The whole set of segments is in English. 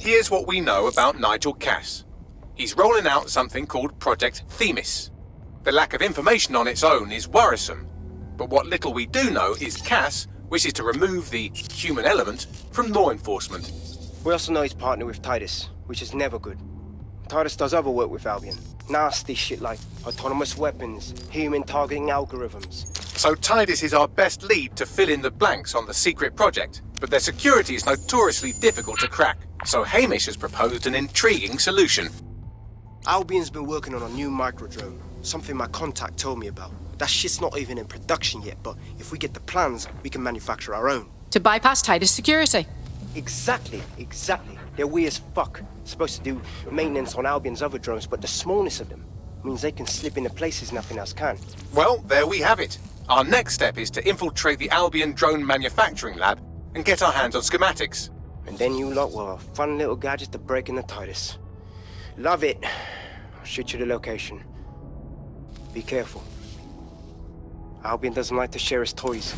Here's what we know about Nigel Cass. He's rolling out something called Project Themis. The lack of information on its own is worrisome, but what little we do know is Cass wishes to remove the human element from law enforcement. We also know he's partnered with Titus, which is never good. Titus does other work with Albion. Nasty shit like autonomous weapons, human targeting algorithms. So Titus is our best lead to fill in the blanks on the secret project, but their security is notoriously difficult to crack. So Hamish has proposed an intriguing solution. Albion's been working on a new microdrone, something my contact told me about. That shit's not even in production yet, but if we get the plans, we can manufacture our own. To bypass Titus security. Exactly. They're weird as fuck. Supposed to do maintenance on Albion's other drones, but the smallness of them means they can slip into places nothing else can. Well, there we have it. Our next step is to infiltrate the Albion drone manufacturing lab and get our hands on schematics. And then you lot will have a fun little gadget to break in the Titus. Love it. I'll shoot you the location. Be careful. Albion doesn't like to share his toys.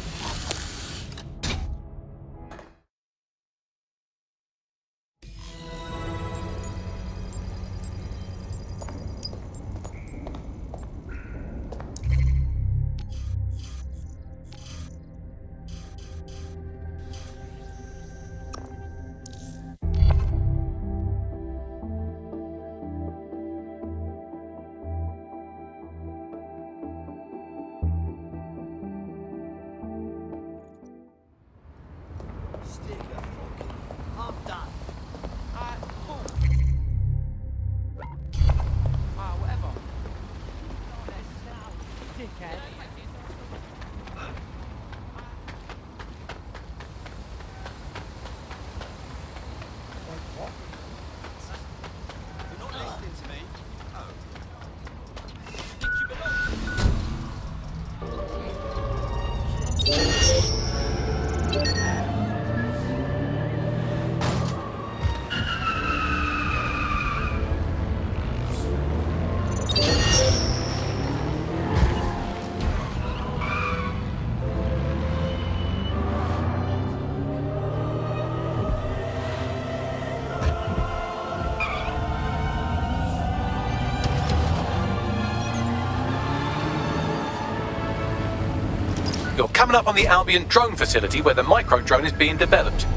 You're coming up on the Albion drone facility where the micro-drone is being developed.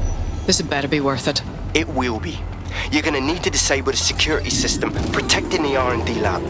This had better be worth it. It will be. You're gonna need to disable the security system protecting the R&D lab.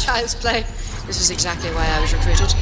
Child's play. This is exactly why I was recruited.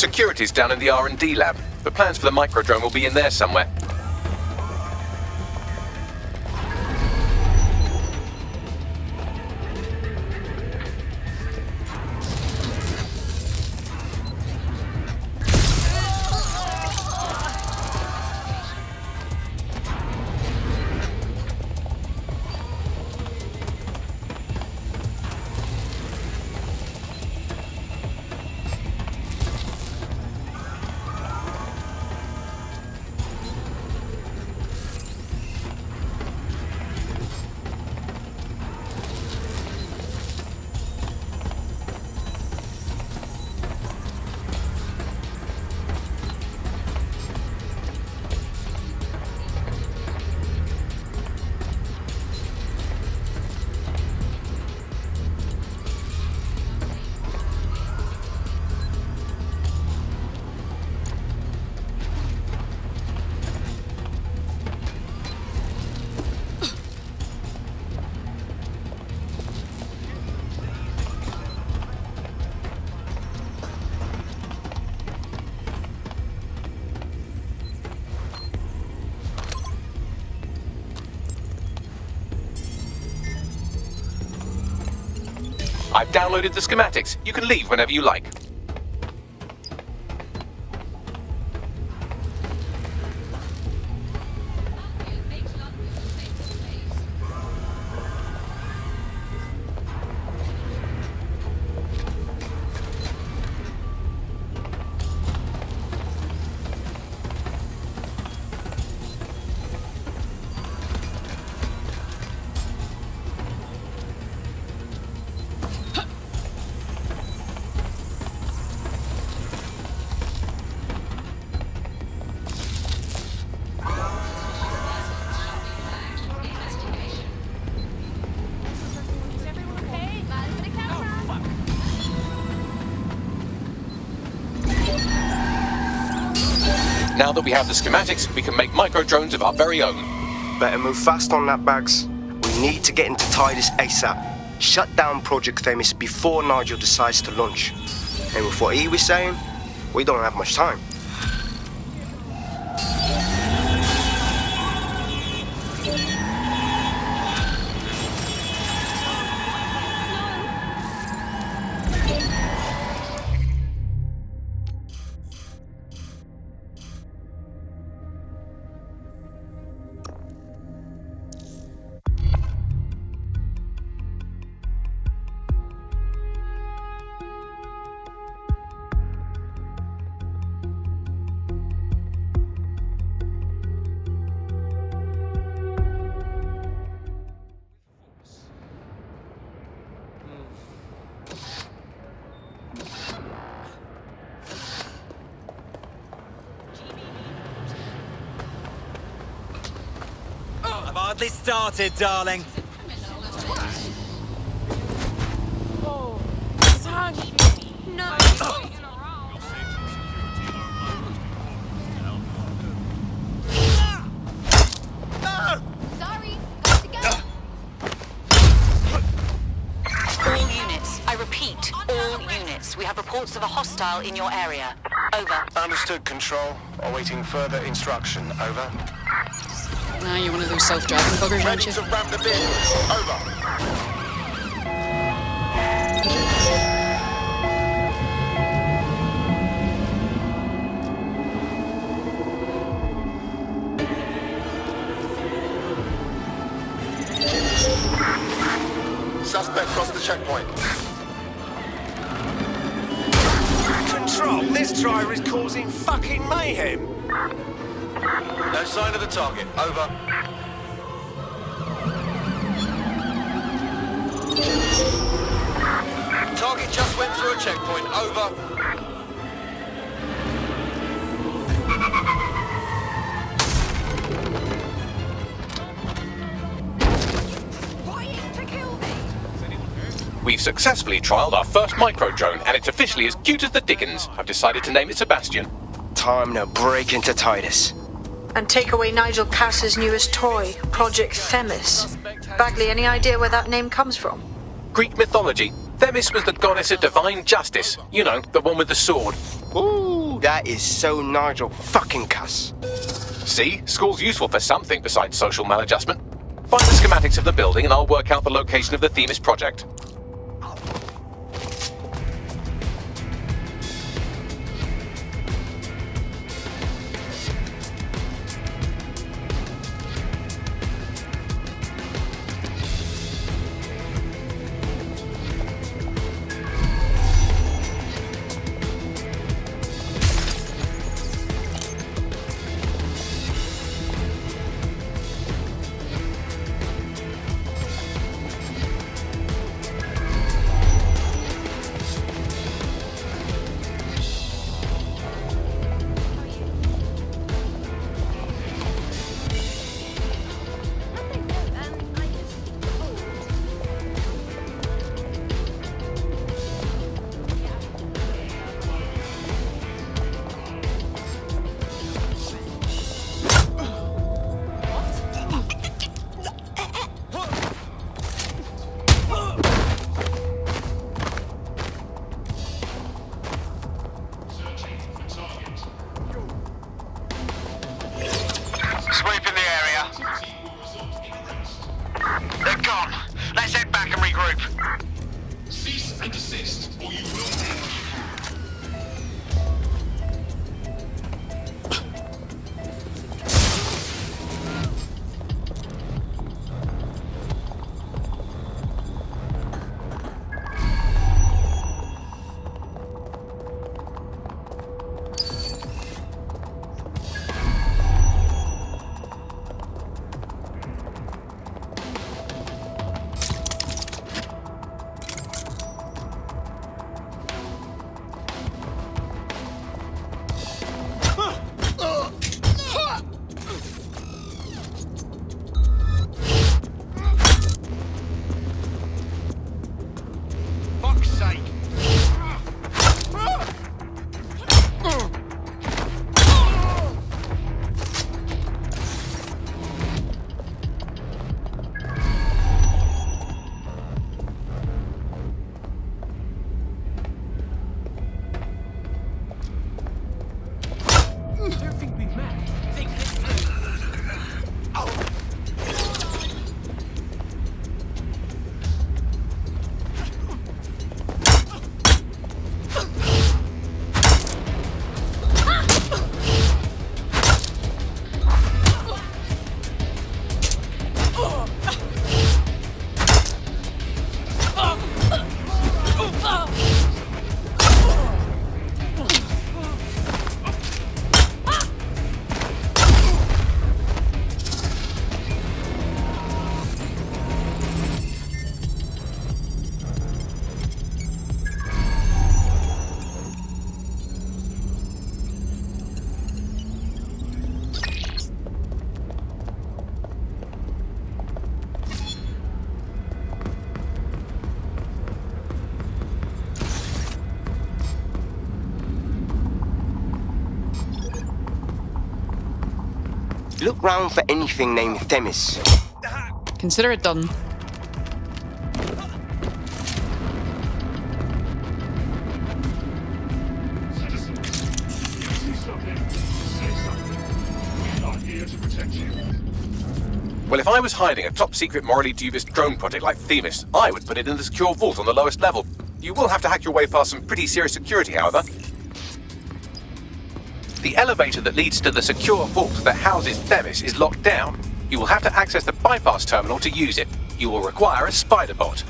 Security's down in the R&D lab. The plans for the microdrone will be in there somewhere. I've downloaded the schematics. You can leave whenever you like. Now that we have the schematics, we can make microdrones of our very own. Better move fast on that, Bags. We need to get into Titus ASAP. Shut down Project Themis before Nigel decides to launch. And with what he was saying, we don't have much time. I've hardly started, darling. Oh, son. No. Sorry, got to go. All units, I repeat, all units. We have reports of a hostile in your area. Over. Understood, Control. Awaiting further instruction. Over. Now you're one of those self-driving buggers, aren't Ready you? to ramp the bin. Over. Suspect crossed the checkpoint. Control, this driver is causing fucking mayhem. No sign of the target. Over. Target just went through a checkpoint. Over. We've successfully trialed our first microdrone, and it's officially as cute as the dickens. I've decided to name it Sebastian. Time to break into Titus. And take away Nigel Cass's newest toy, Project Themis. Bagley, any idea where that name comes from? Greek mythology. Themis was the goddess of divine justice. You know, the one with the sword. Ooh, that is so Nigel fucking cuss. See? School's useful for something besides social maladjustment. Find the schematics of the building and I'll work out the location of the Themis project. Sweeping the area. They're gone. Let's head back and regroup. Cease and desist, or you will. Fuck's sake. Look round for anything named Themis. Consider it done. Well, if I was hiding a top-secret, morally dubious drone project like Themis, I would put it in the secure vault on the lowest level. You will have to hack your way past some pretty serious security, however. The elevator that leads to the secure vault that houses Themis is locked down. You will have to access the bypass terminal to use it. You will require a spider bot.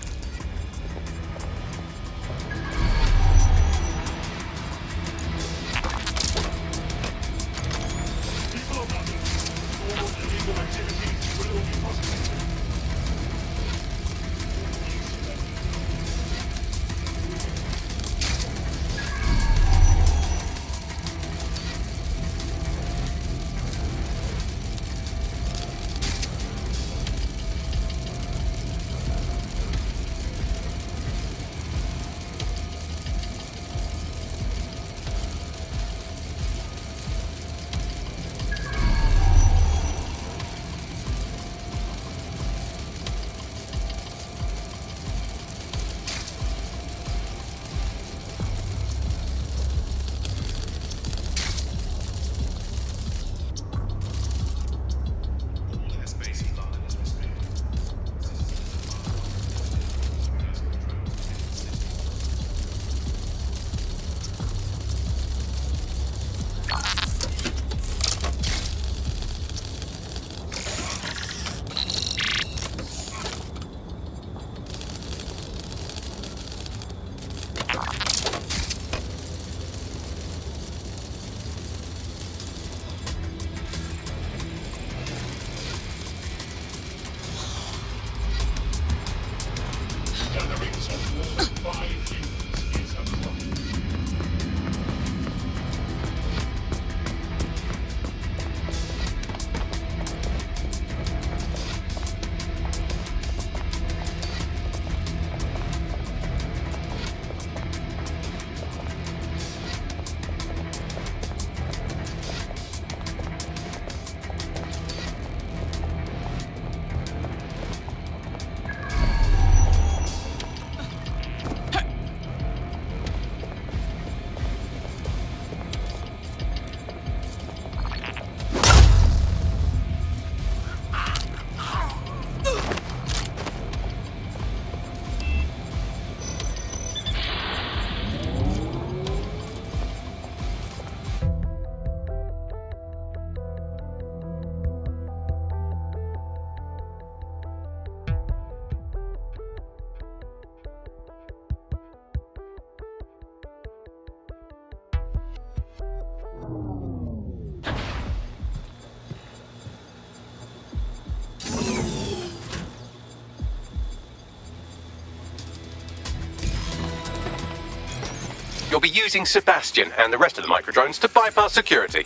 be using Sebastian and the rest of the microdrones to bypass security.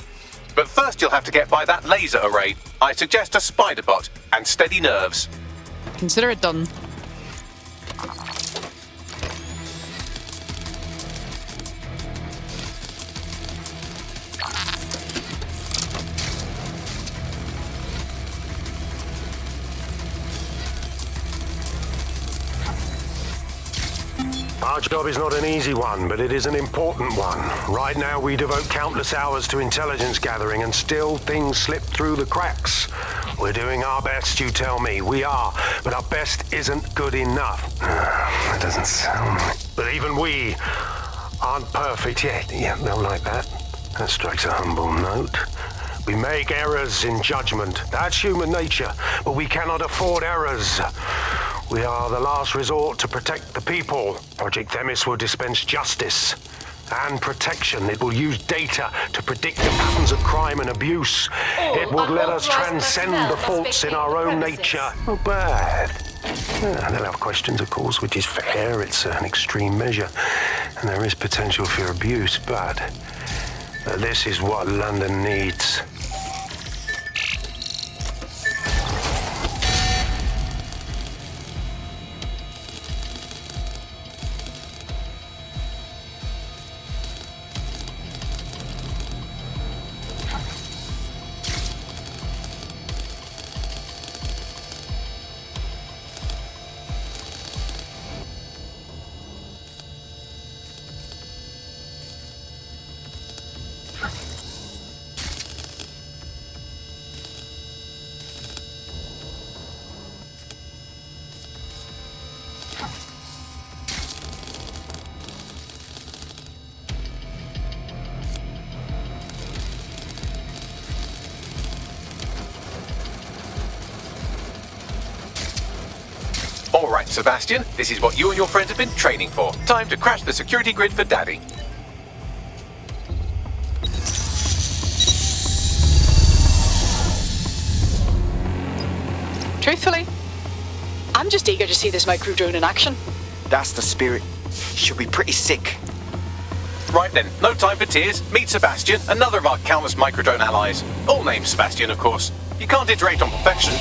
But first you'll have to get by that laser array. I suggest a spider bot and steady nerves. Consider it done. Our job is not an easy one, but it is an important one. Right now we devote countless hours to intelligence gathering and still things slip through the cracks. We're doing our best, you tell me. We are, but our best isn't good enough. That doesn't sound right. But even we aren't perfect yet. Yeah, no, like that. That strikes a humble note. We make errors in judgment. That's human nature, but we cannot afford errors. We are the last resort to protect the people. Project Themis will dispense justice and protection. It will use data to predict the patterns of crime and abuse. It would let us transcend the faults in our own nature. Not bad. Yeah, they'll have questions, of course, which is fair. It's an extreme measure, and there is potential for abuse, but this is what London needs. Alright, Sebastian, this is what you and your friends have been training for. Time to crash the security grid for Daddy. Truthfully, I'm just eager to see this microdrone in action. That's the spirit. She'll be pretty sick. Right then, no time for tears. Meet Sebastian, another of our countless microdrone allies. All named Sebastian, of course. You can't iterate on perfection.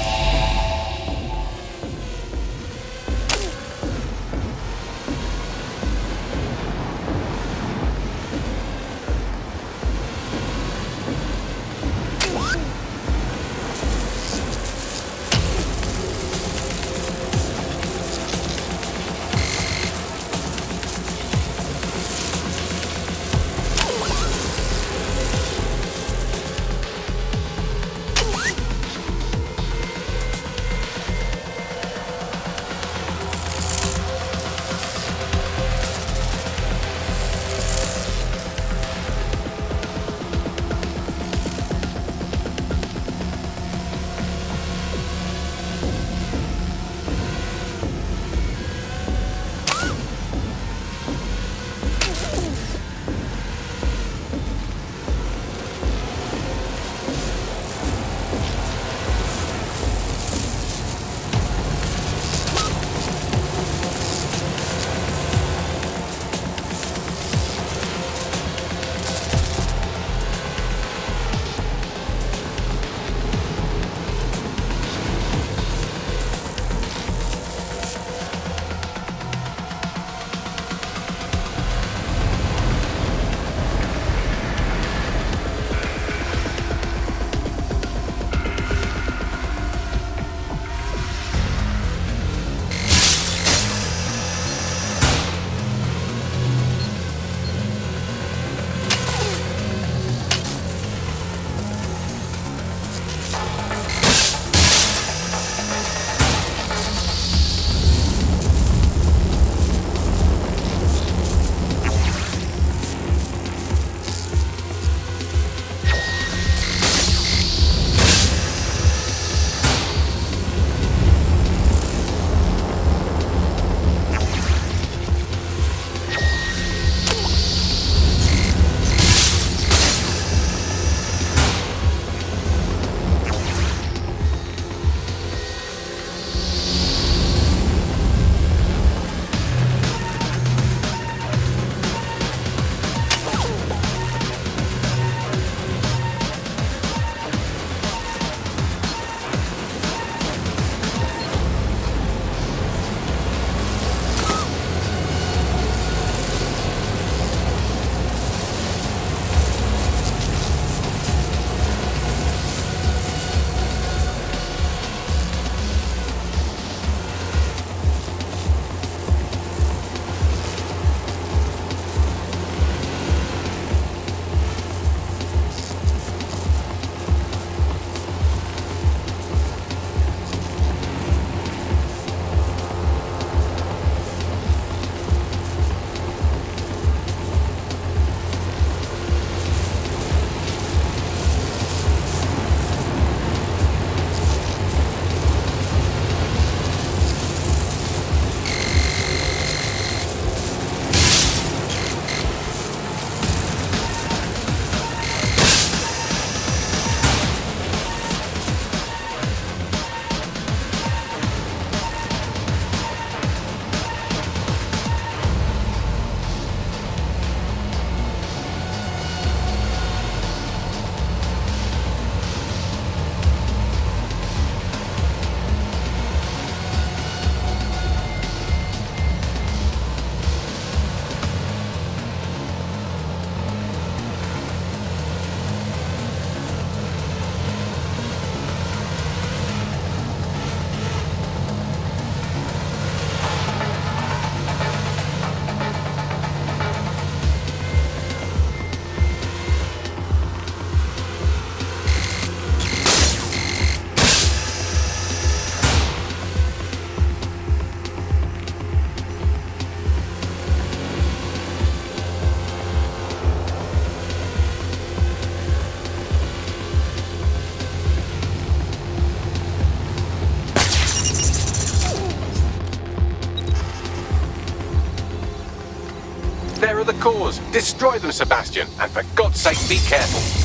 cores. Destroy them, Sebastian, and for God's sake, be careful.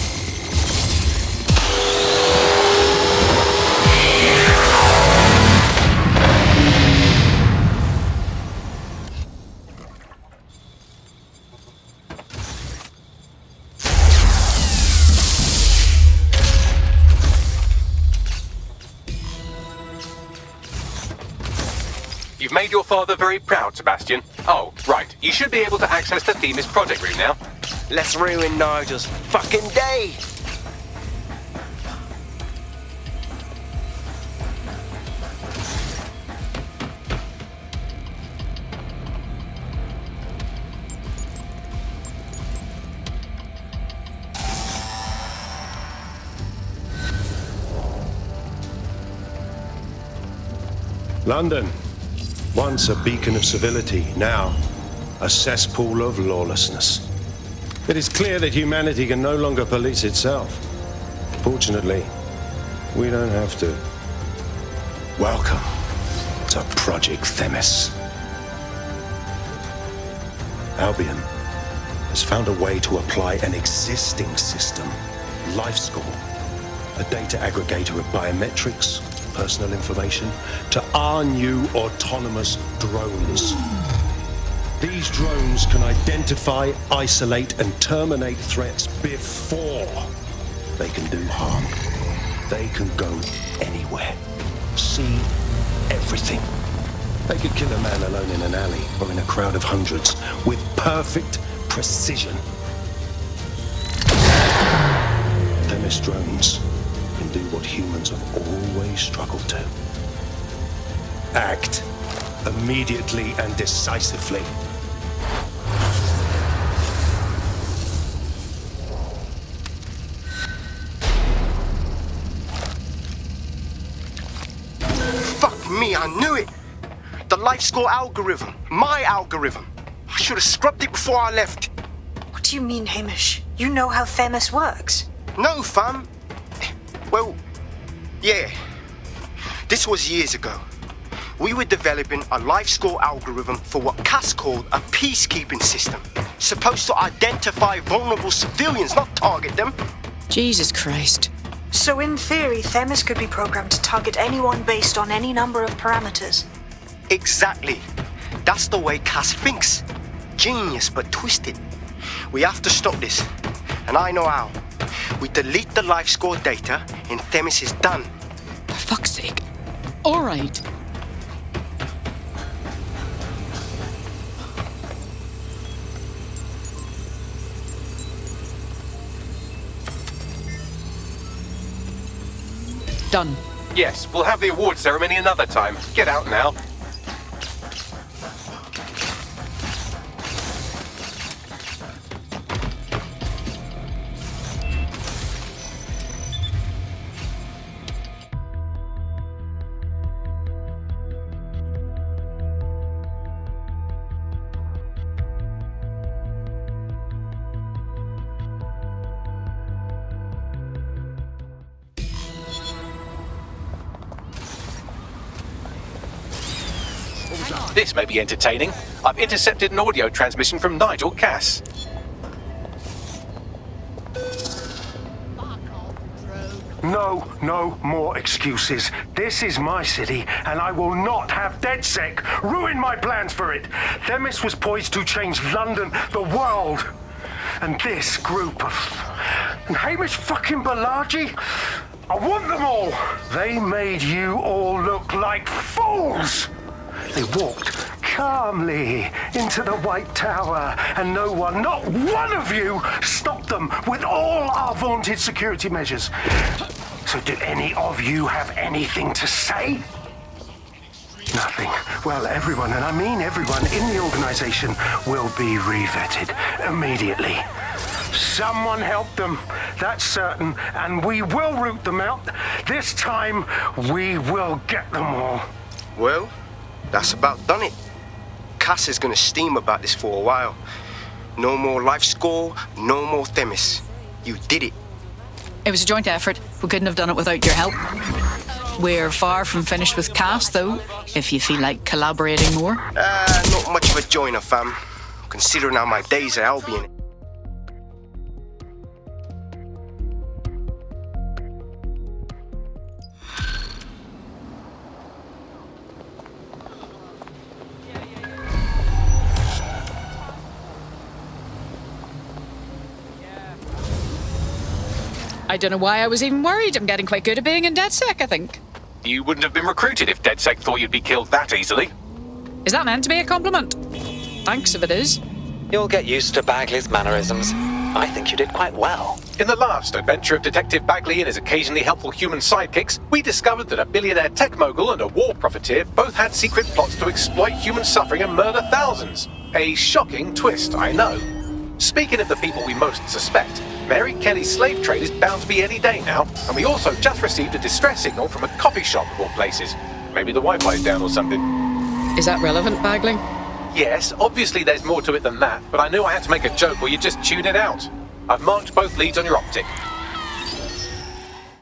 You've made your father very proud, Sebastian. Oh, right. You should be able to access the Themis project room now. Let's ruin Nigel's fucking day! London, once a beacon of civility, now a cesspool of lawlessness. It is clear that humanity can no longer police itself. Fortunately, we don't have to. Welcome to Project Themis. Albion has found a way to apply an existing system, LifeScore, a data aggregator of biometrics, personal information, to our new autonomous drones. These drones can identify, isolate, and terminate threats before they can do harm. They can go anywhere, see everything. They could kill a man alone in an alley or in a crowd of hundreds with perfect precision. Themis drones can do what humans have always struggled to. Act immediately and decisively. Fuck me, I knew it! The LifeScore algorithm. My algorithm. I should have scrubbed it before I left. What do you mean, Hamish? You know how Themis works. No, fam. Well, yeah. This was years ago. We were developing a LifeScore algorithm for what Cass called a peacekeeping system. Supposed to identify vulnerable civilians, not target them. Jesus Christ. So in theory, Themis could be programmed to target anyone based on any number of parameters. Exactly. That's the way Cass thinks. Genius, but twisted. We have to stop this. And I know how. We delete the LifeScore data and Themis is done. For fuck's sake. All right. Done. Yes, we'll have the award ceremony another time. Get out now. This may be entertaining. I've intercepted an audio transmission from Nigel Cass. No more excuses. This is my city, and I will not have DedSec ruin my plans for it. Themis was poised to change London, the world. And this group of... And Hamish fucking Balaji? I want them all. They made you all look like fools. They walked calmly into the White Tower, and no one, not one of you, stopped them with all our vaunted security measures. So do any of you have anything to say? Nothing. Well, everyone, and I mean everyone in the organization, will be revetted immediately. Someone help them, that's certain, and we will root them out. This time, we will get them all. Well, that's about done it. Cass is gonna steam about this for a while. No more LifeScore, no more Themis. You did it. It was a joint effort. We couldn't have done it without your help. We're far from finished with Cass, though, if you feel like collaborating more. Not much of a joiner, fam. considering how my days at Albion. I don't know why I was even worried. I'm getting quite good at being in DedSec, I think. You wouldn't have been recruited if DedSec thought you'd be killed that easily. Is that meant to be a compliment? Thanks if it is. You'll get used to Bagley's mannerisms. I think you did quite well. In the last adventure of Detective Bagley and his occasionally helpful human sidekicks, we discovered that a billionaire tech mogul and a war profiteer both had secret plots to exploit human suffering and murder thousands. A shocking twist, I know. Speaking of the people we most suspect, Mary Kelly's slave trade is bound to be any day now, and we also just received a distress signal from a coffee shop of all places. Maybe the Wi-Fi's down or something. Is that relevant, Bagley? Yes, obviously there's more to it than that, but I knew I had to make a joke or you'd just tune it out. I've marked both leads on your optic.